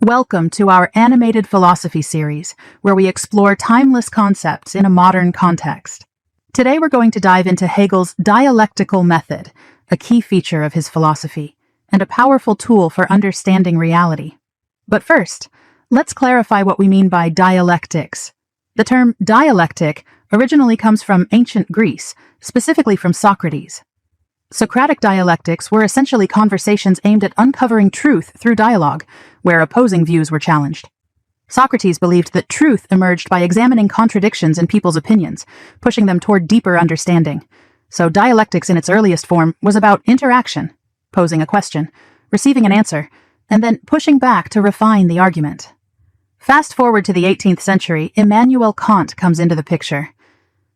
Welcome to our animated philosophy series, where we explore timeless concepts in a modern context. Today we're going to dive into Hegel's dialectical method, a key feature of his philosophy, and a powerful tool for understanding reality. But first, let's clarify what we mean by dialectics. The term dialectic originally comes from ancient Greece, specifically from Socrates. Socratic dialectics were essentially conversations aimed at uncovering truth through dialogue, where opposing views were challenged. Socrates believed that truth emerged by examining contradictions in people's opinions, pushing them toward deeper understanding. So dialectics in its earliest form was about interaction, posing a question, receiving an answer, and then pushing back to refine the argument. Fast forward to the 18th century, Immanuel Kant comes into the picture.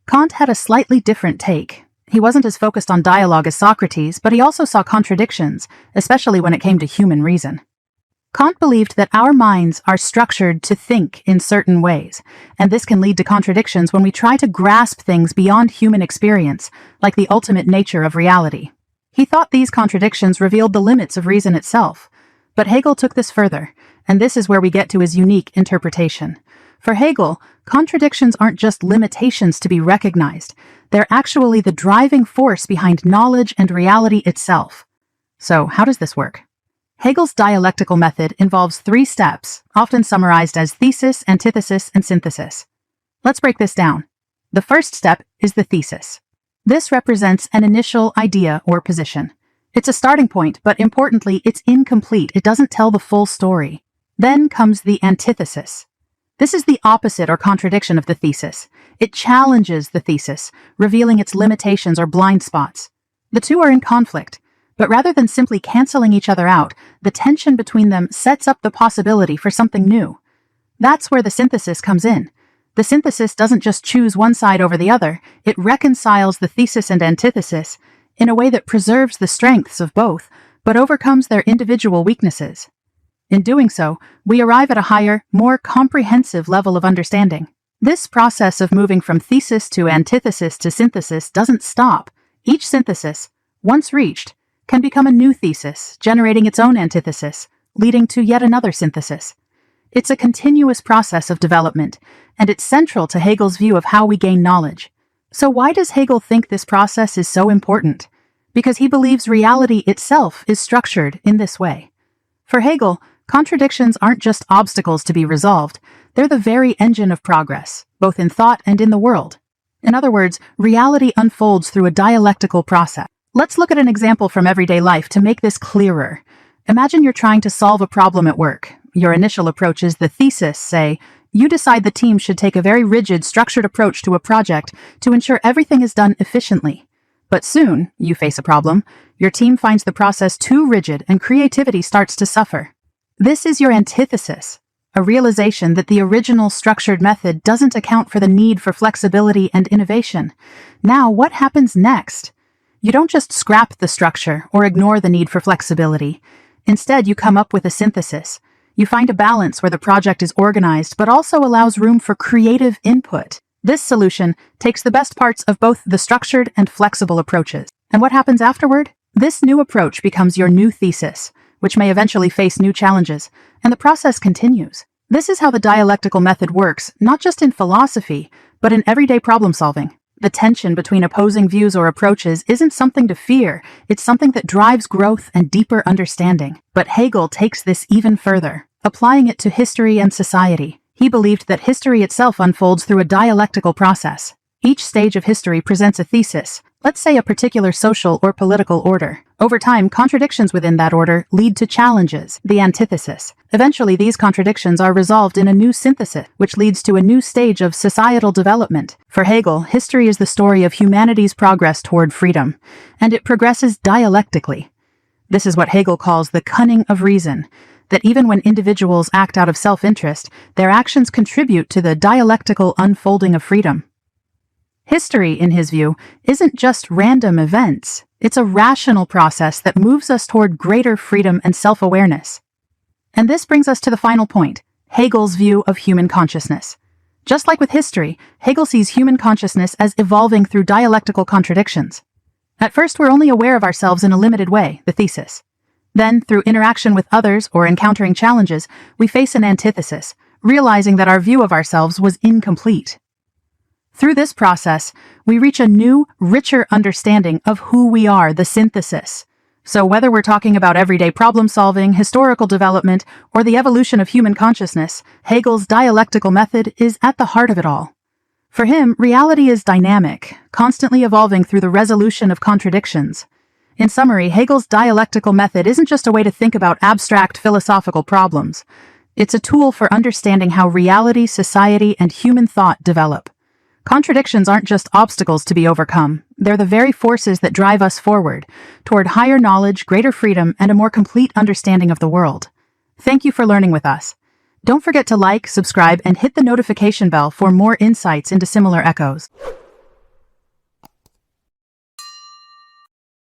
Kant had a slightly different take. He wasn't as focused on dialogue as Socrates, but he also saw contradictions, especially when it came to human reason. Kant believed that our minds are structured to think in certain ways, and this can lead to contradictions when we try to grasp things beyond human experience, like the ultimate nature of reality. He thought these contradictions revealed the limits of reason itself, but Hegel took this further, and this is where we get to his unique interpretation. For Hegel, contradictions aren't just limitations to be recognized, they're actually the driving force behind knowledge and reality itself. So, how does this work? Hegel's dialectical method involves 3 steps, often summarized as thesis, antithesis, and synthesis. Let's break this down. The first step is the thesis. This represents an initial idea or position. It's a starting point, but importantly, it's incomplete. It doesn't tell the full story. Then comes the antithesis. This is the opposite or contradiction of the thesis. It challenges the thesis, revealing its limitations or blind spots. The two are in conflict, but rather than simply canceling each other out, the tension between them sets up the possibility for something new. That's where the synthesis comes in. The synthesis doesn't just choose one side over the other, it reconciles the thesis and antithesis in a way that preserves the strengths of both, but overcomes their individual weaknesses. In doing so, we arrive at a higher, more comprehensive level of understanding. This process of moving from thesis to antithesis to synthesis doesn't stop. Each synthesis, once reached, can become a new thesis, generating its own antithesis, leading to yet another synthesis. It's a continuous process of development, and it's central to Hegel's view of how we gain knowledge. So why does Hegel think this process is so important? Because he believes reality itself is structured in this way. For Hegel, contradictions aren't just obstacles to be resolved, they're the very engine of progress, both in thought and in the world. In other words, reality unfolds through a dialectical process. Let's look at an example from everyday life to make this clearer. Imagine you're trying to solve a problem at work. Your initial approach is the thesis, say. You decide the team should take a very rigid, structured approach to a project to ensure everything is done efficiently. But soon, you face a problem. Your team finds the process too rigid and creativity starts to suffer. This is your antithesis, a realization that the original structured method doesn't account for the need for flexibility and innovation. Now, what happens next? You don't just scrap the structure or ignore the need for flexibility. Instead, you come up with a synthesis. You find a balance where the project is organized but also allows room for creative input. This solution takes the best parts of both the structured and flexible approaches. And what happens afterward? This new approach becomes your new thesis, which may eventually face new challenges, and the process continues. This is how the dialectical method works, not just in philosophy, but in everyday problem solving. The tension between opposing views or approaches isn't something to fear, it's something that drives growth and deeper understanding. But Hegel takes this even further, applying it to history and society. He believed that history itself unfolds through a dialectical process. Each stage of history presents a thesis, let's say a particular social or political order. Over time, contradictions within that order lead to challenges, the antithesis. Eventually, these contradictions are resolved in a new synthesis, which leads to a new stage of societal development. For Hegel, history is the story of humanity's progress toward freedom, and it progresses dialectically. This is what Hegel calls the cunning of reason, that even when individuals act out of self-interest, their actions contribute to the dialectical unfolding of freedom. History, in his view, isn't just random events. It's a rational process that moves us toward greater freedom and self-awareness. And this brings us to the final point, Hegel's view of human consciousness. Just like with history, Hegel sees human consciousness as evolving through dialectical contradictions. At first, we're only aware of ourselves in a limited way, the thesis. Then, through interaction with others or encountering challenges, we face an antithesis, realizing that our view of ourselves was incomplete. Through this process, we reach a new, richer understanding of who we are, the synthesis. So whether we're talking about everyday problem-solving, historical development, or the evolution of human consciousness, Hegel's dialectical method is at the heart of it all. For him, reality is dynamic, constantly evolving through the resolution of contradictions. In summary, Hegel's dialectical method isn't just a way to think about abstract philosophical problems. It's a tool for understanding how reality, society, and human thought develop. Contradictions aren't just obstacles to be overcome. They're the very forces that drive us forward, toward higher knowledge, greater freedom, and a more complete understanding of the world. Thank you for learning with us. Don't forget to like, subscribe, and hit the notification bell for more insights into similar echoes.